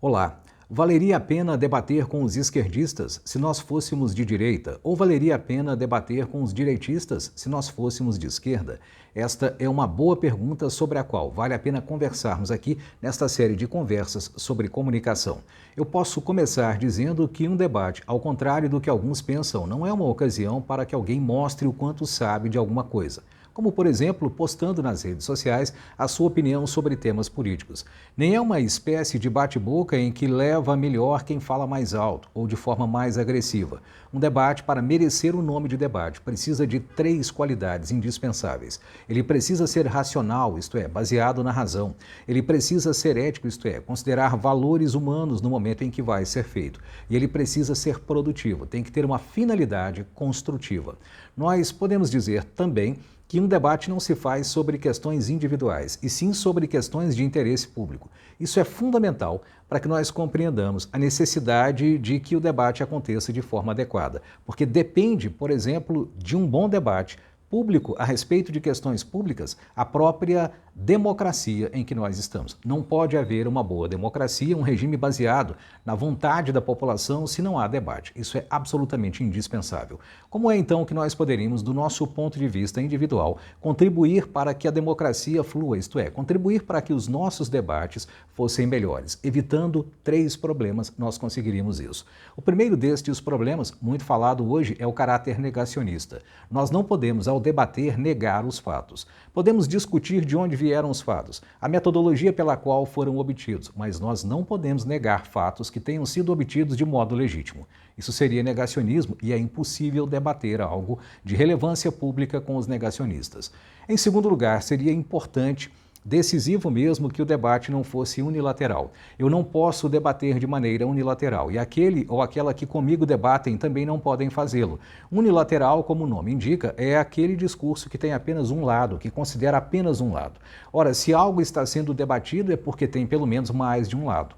Olá, valeria a pena debater com os esquerdistas se nós fôssemos de direita? Ou valeria a pena debater com os direitistas se nós fôssemos de esquerda? Esta é uma boa pergunta sobre a qual vale a pena conversarmos aqui nesta série de conversas sobre comunicação. Eu posso começar dizendo que um debate, ao contrário do que alguns pensam, não é uma ocasião para que alguém mostre o quanto sabe de alguma coisa, como, por exemplo, postando nas redes sociais a sua opinião sobre temas políticos. Nem é uma espécie de bate-boca em que leva a melhor quem fala mais alto ou de forma mais agressiva. Um debate, para merecer o nome de debate, precisa de 3 qualidades indispensáveis. Ele precisa ser racional, isto é, baseado na razão. Ele precisa ser ético, isto é, considerar valores humanos no momento em que vai ser feito. E ele precisa ser produtivo, tem que ter uma finalidade construtiva. Nós podemos dizer também que um debate não se faz sobre questões individuais, e sim sobre questões de interesse público. Isso é fundamental para que nós compreendamos a necessidade de que o debate aconteça de forma adequada, porque depende, por exemplo, de um bom debate público a respeito de questões públicas, a própria democracia em que nós estamos. Não pode haver uma boa democracia, um regime baseado na vontade da população se não há debate. Isso é absolutamente indispensável. Como é então que nós poderíamos, do nosso ponto de vista individual, contribuir para que a democracia flua, isto é, contribuir para que os nossos debates fossem melhores? Evitando 3 problemas, nós conseguiríamos isso. O primeiro destes problemas, muito falado hoje, é o caráter negacionista. Nós não podemos, ao debater, negar os fatos. Podemos discutir de onde vieram os fatos, a metodologia pela qual foram obtidos, mas nós não podemos negar fatos que tenham sido obtidos de modo legítimo. Isso seria negacionismo e é impossível debater algo de relevância pública com os negacionistas. Em segundo lugar, seria importante, decisivo mesmo, que o debate não fosse unilateral. Eu não posso debater de maneira unilateral e aquele ou aquela que comigo debatem também não podem fazê-lo. Unilateral, como o nome indica, é aquele discurso que tem apenas um lado, que considera apenas um lado. Ora, se algo está sendo debatido é porque tem pelo menos mais de um lado.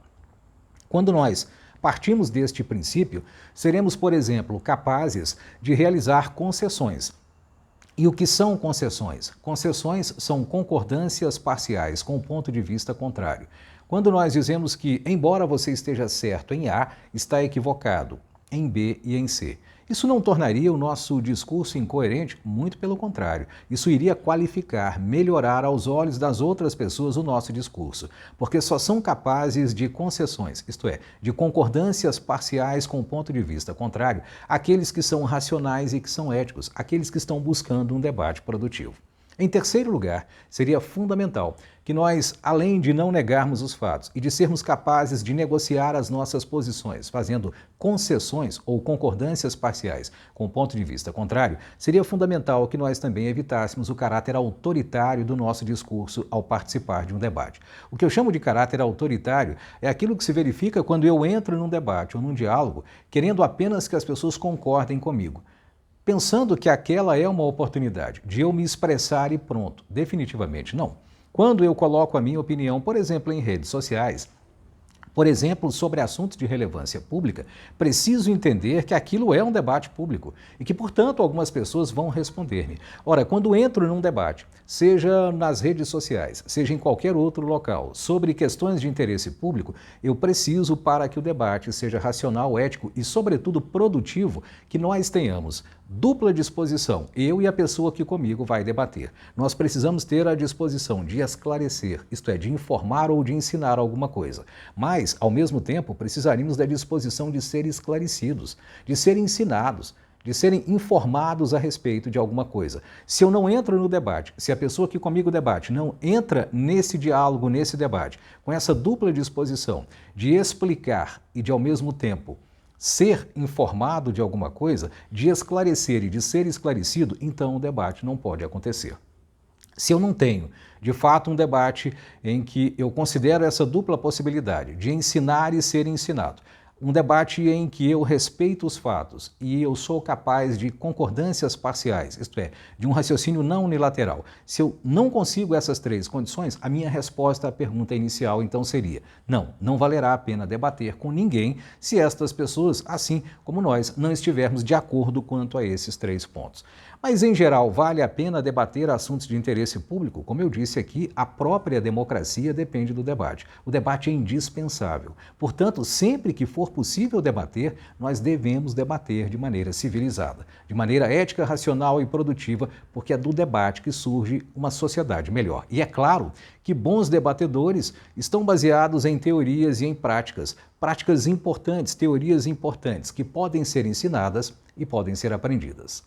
Quando nós partimos deste princípio, seremos, por exemplo, capazes de realizar concessões. E o que são concessões? Concessões são concordâncias parciais com o ponto de vista contrário. Quando nós dizemos que, embora você esteja certo em A, está equivocado em B e em C. Isso não tornaria o nosso discurso incoerente? Muito pelo contrário. Isso iria qualificar, melhorar aos olhos das outras pessoas o nosso discurso, porque só são capazes de concessões, isto é, de concordâncias parciais com o ponto de vista contrário, aqueles que são racionais e que são éticos, aqueles que estão buscando um debate produtivo. Em terceiro lugar, seria fundamental que nós, além de não negarmos os fatos e de sermos capazes de negociar as nossas posições, fazendo concessões ou concordâncias parciais com o ponto de vista contrário, seria fundamental que nós também evitássemos o caráter autoritário do nosso discurso ao participar de um debate. O que eu chamo de caráter autoritário é aquilo que se verifica quando eu entro num debate ou num diálogo querendo apenas que as pessoas concordem comigo, pensando que aquela é uma oportunidade de eu me expressar e pronto. Definitivamente não. Quando eu coloco a minha opinião, por exemplo, em redes sociais, por exemplo, sobre assuntos de relevância pública, preciso entender que aquilo é um debate público e que, portanto, algumas pessoas vão responder-me. Ora, quando entro num debate, seja nas redes sociais, seja em qualquer outro local, sobre questões de interesse público, eu preciso, para que o debate seja racional, ético e, sobretudo, produtivo, que nós tenhamos dupla disposição, eu e a pessoa que comigo vai debater. Nós precisamos ter a disposição de esclarecer, isto é, de informar ou de ensinar alguma coisa. Mas, ao mesmo tempo, precisaríamos da disposição de ser esclarecidos, de serem ensinados, de serem informados a respeito de alguma coisa. Se eu não entro no debate, se a pessoa que comigo debate não entra nesse diálogo, nesse debate, com essa dupla disposição de explicar e de, ao mesmo tempo, ser informado de alguma coisa, de esclarecer e de ser esclarecido, então o debate não pode acontecer. Se eu não tenho, de fato, um debate em que eu considero essa dupla possibilidade de ensinar e ser ensinado, um debate em que eu respeito os fatos e eu sou capaz de concordâncias parciais, isto é, de um raciocínio não unilateral. Se eu não consigo essas 3 condições, a minha resposta à pergunta inicial então seria: não valerá a pena debater com ninguém se estas pessoas, assim como nós, não estivermos de acordo quanto a esses 3 pontos. Mas, em geral, vale a pena debater assuntos de interesse público? Como eu disse aqui, a própria democracia depende do debate. O debate é indispensável. Portanto, sempre que for possível debater, nós devemos debater de maneira civilizada, de maneira ética, racional e produtiva, porque é do debate que surge uma sociedade melhor. E é claro que bons debatedores estão baseados em teorias e em práticas importantes, teorias importantes, que podem ser ensinadas e podem ser aprendidas.